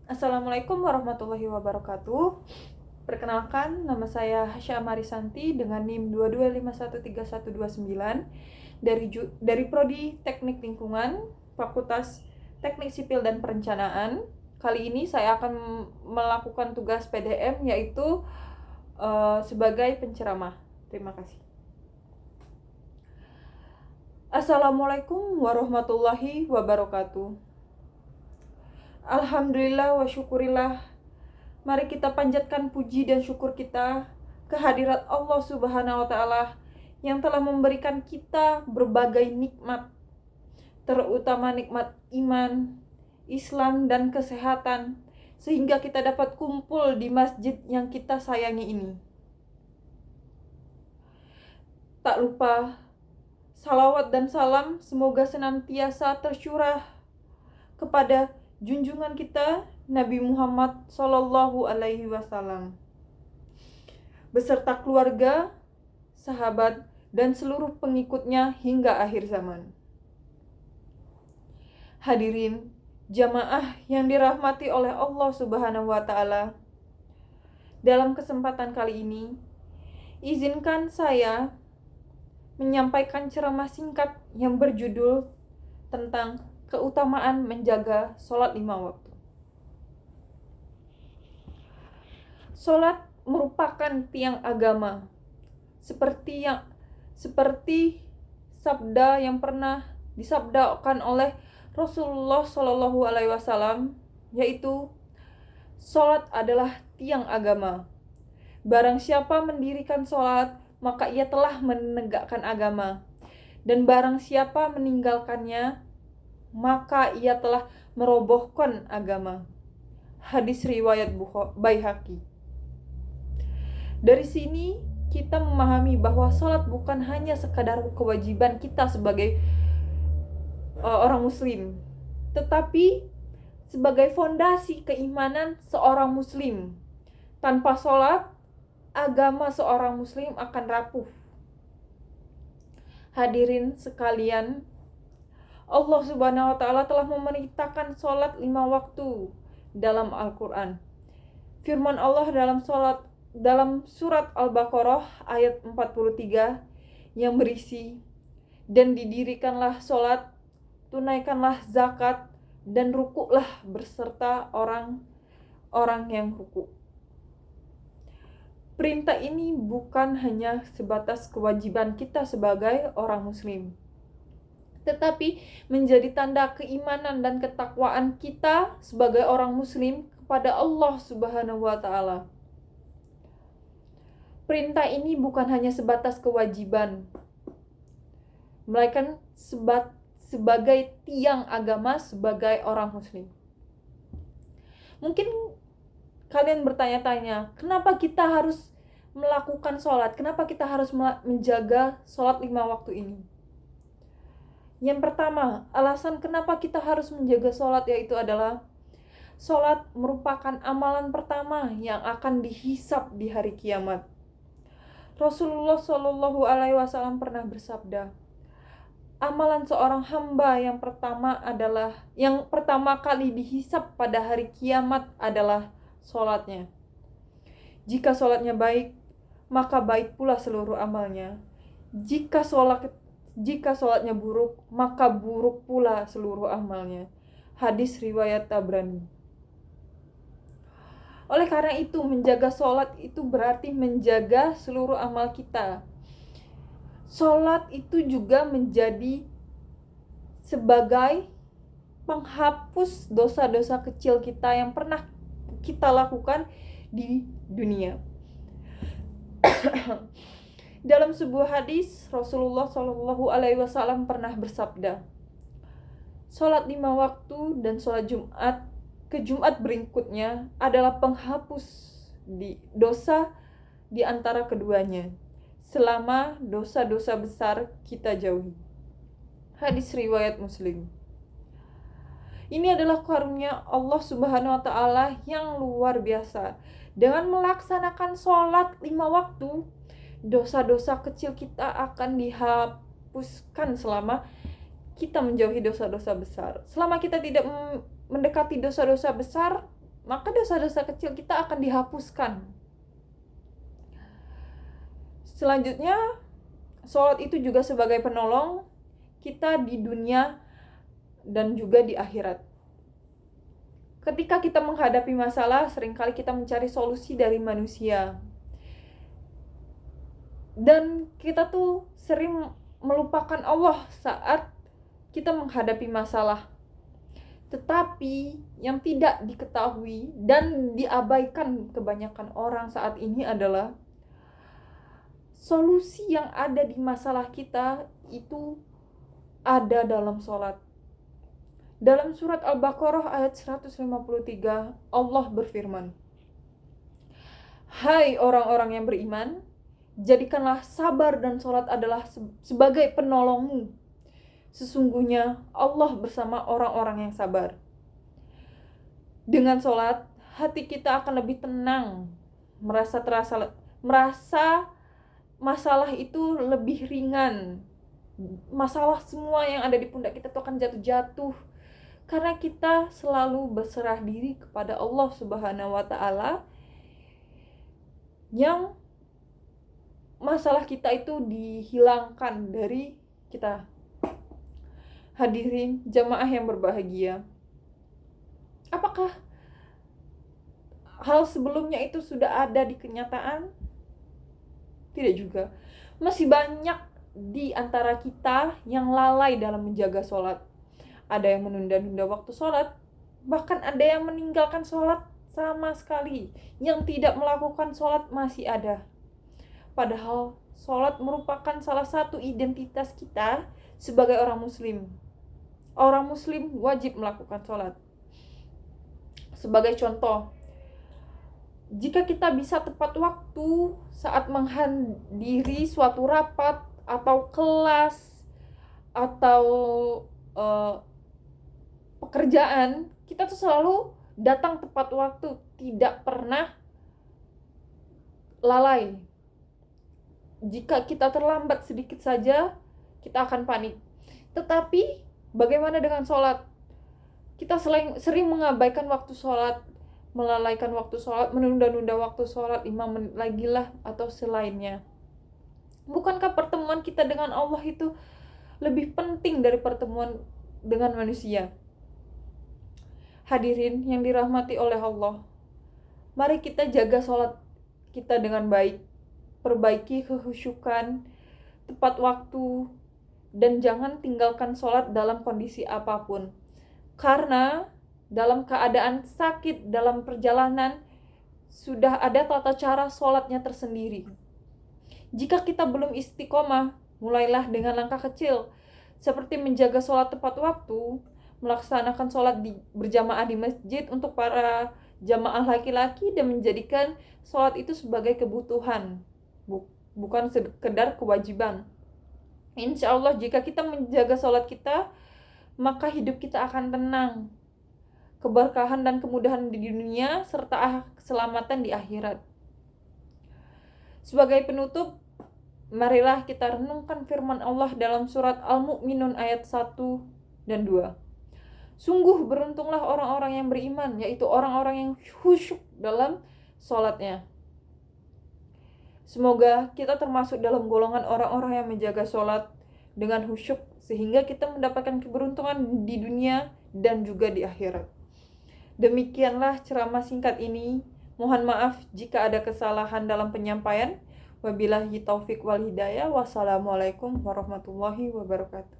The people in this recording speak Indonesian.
Assalamualaikum warahmatullahi wabarakatuh. Perkenalkan, nama saya Hasya Marisanti dengan NIM 22513129 dari Prodi Teknik Lingkungan, Fakultas Teknik Sipil dan Perencanaan. Kali ini saya akan melakukan tugas PDM yaitu sebagai penceramah. Terima kasih. Assalamualaikum warahmatullahi wabarakatuh. Alhamdulillah wa syukurillah. Mari kita panjatkan puji dan syukur kita kehadirat Allah Subhanahu wa taala yang telah memberikan kita berbagai nikmat, terutama nikmat iman, Islam dan kesehatan, sehingga kita dapat kumpul di masjid yang kita sayangi ini. Tak lupa salawat dan salam semoga senantiasa tercurah kepada junjungan kita Nabi Muhammad Sallallahu Alaihi Wasallam beserta keluarga, sahabat, dan seluruh pengikutnya hingga akhir zaman. Hadirin jamaah yang dirahmati oleh Allah Subhanahu wa taala. Dalam kesempatan kali ini, izinkan saya menyampaikan ceramah singkat yang berjudul tentang keutamaan menjaga sholat 5 waktu. Sholat merupakan tiang agama, seperti sabda yang pernah disabdakan oleh Rasulullah Shallallahu Alaihi Wasallam, yaitu sholat adalah tiang agama. Barang siapa mendirikan sholat, maka ia telah menegakkan agama. Dan barang siapa meninggalkannya, maka ia telah merobohkan agama. Hadis riwayat Baihaqi. Dari sini kita memahami bahwa sholat bukan hanya sekadar kewajiban kita sebagai orang muslim, tetapi sebagai fondasi keimanan seorang muslim. Tanpa sholat, agama seorang muslim akan rapuh. Hadirin sekalian, Allah Subhanahu wa taala telah memerintahkan sholat 5 waktu dalam Al-Quran. Firman Allah dalam surat Al-Baqarah ayat 43 yang berisi, dan didirikanlah sholat, tunaikanlah zakat, dan rukuklah berserta orang-orang yang rukuk. Perintah ini bukan hanya sebatas kewajiban kita sebagai orang muslim, tetapi menjadi tanda keimanan dan ketakwaan kita sebagai orang muslim kepada Allah Subhanahu wa taala. Perintah ini bukan hanya sebatas kewajiban, melainkan sebagai tiang agama sebagai orang muslim. Mungkin kalian bertanya-tanya, kenapa kita harus melakukan sholat? Kenapa kita harus menjaga sholat 5 waktu ini? Yang pertama, alasan kenapa kita harus menjaga sholat yaitu adalah sholat merupakan amalan pertama yang akan dihisab di hari kiamat. Rasulullah Shallallahu Alaihi Wasallam pernah bersabda, amalan seorang hamba yang pertama kali dihisab pada hari kiamat adalah sholatnya. Jika sholatnya baik, maka baik pula seluruh amalnya. Jika sholatnya buruk, maka buruk pula seluruh amalnya. Hadis riwayat Tabrani. Oleh karena itu, menjaga sholat itu berarti menjaga seluruh amal kita. Sholat itu juga menjadi sebagai penghapus dosa-dosa kecil kita yang pernah kita lakukan di dunia. Dalam sebuah hadis, Rasulullah Shallallahu Alaihi Wasallam pernah bersabda, sholat 5 waktu dan sholat Jumat ke Jumat berikutnya adalah penghapus dosa di antara keduanya, selama dosa-dosa besar kita jauhi. Hadis riwayat Muslim. Ini adalah karunia Allah Subhanahu wa taala yang luar biasa. Dengan melaksanakan sholat 5 waktu, dosa-dosa kecil kita akan dihapuskan selama kita menjauhi dosa-dosa besar. Selama kita tidak mendekati dosa-dosa besar, maka dosa-dosa kecil kita akan dihapuskan. Selanjutnya, sholat itu juga sebagai penolong kita di dunia dan juga di akhirat. Ketika kita menghadapi masalah, seringkali kita mencari solusi dari manusia. Dan kita tuh sering melupakan Allah saat kita menghadapi masalah. Tetapi yang tidak diketahui dan diabaikan kebanyakan orang saat ini adalah solusi yang ada di masalah kita itu ada dalam sholat. Dalam surat Al-Baqarah ayat 153, Allah berfirman, "Hai orang-orang yang beriman, jadikanlah sabar dan sholat adalah sebagai penolongmu. Sesungguhnya Allah bersama orang-orang yang sabar." Dengan sholat, hati kita akan lebih tenang, merasa masalah itu lebih ringan. Masalah semua yang ada di pundak kita itu akan jatuh-jatuh karena kita selalu berserah diri kepada Allah Subhanahu wa Ta'ala, yang masalah kita itu dihilangkan dari kita. Hadirin jamaah yang berbahagia, apakah hal sebelumnya itu sudah ada di kenyataan? Tidak juga. Masih banyak di antara kita yang lalai dalam menjaga sholat. Ada yang menunda-nunda waktu sholat, bahkan ada yang meninggalkan sholat sama sekali. Yang tidak melakukan sholat masih ada. Padahal sholat merupakan salah satu identitas kita sebagai orang muslim. Orang muslim wajib melakukan sholat. Sebagai contoh, jika kita bisa tepat waktu saat menghadiri suatu rapat atau kelas atau pekerjaan, kita tuh selalu datang tepat waktu, tidak pernah lalai. Jika kita terlambat sedikit saja, kita akan panik. Tetapi bagaimana dengan sholat? Kita sering mengabaikan waktu sholat, melalaikan waktu sholat, menunda-nunda waktu sholat 5 menit lagi lah atau selainnya. Bukankah pertemuan kita dengan Allah itu lebih penting dari pertemuan dengan manusia? Hadirin yang dirahmati oleh Allah, mari kita jaga sholat kita dengan baik, perbaiki kekhusyukan, tepat waktu, dan jangan tinggalkan sholat dalam kondisi apapun. Karena dalam keadaan sakit, dalam perjalanan, sudah ada tata cara sholatnya tersendiri. Jika kita belum istiqomah, mulailah dengan langkah kecil, seperti menjaga sholat tepat waktu, melaksanakan sholat berjamaah di masjid untuk para jamaah laki-laki, dan menjadikan sholat itu sebagai kebutuhan, bukan sekedar kewajiban. Insya Allah jika kita menjaga sholat kita, maka hidup kita akan tenang, keberkahan dan kemudahan di dunia, serta keselamatan di akhirat. Sebagai penutup, marilah kita renungkan firman Allah dalam surat Al-Mu'minun ayat 1 dan 2. Sungguh beruntunglah orang-orang yang beriman, yaitu orang-orang yang khusyuk dalam sholatnya. Semoga kita termasuk dalam golongan orang-orang yang menjaga sholat dengan khusyuk, sehingga kita mendapatkan keberuntungan di dunia dan juga di akhirat. Demikianlah ceramah singkat ini. Mohon maaf jika ada kesalahan dalam penyampaian. Wabillahi taufik wal hidayah. Wassalamualaikum warahmatullahi wabarakatuh.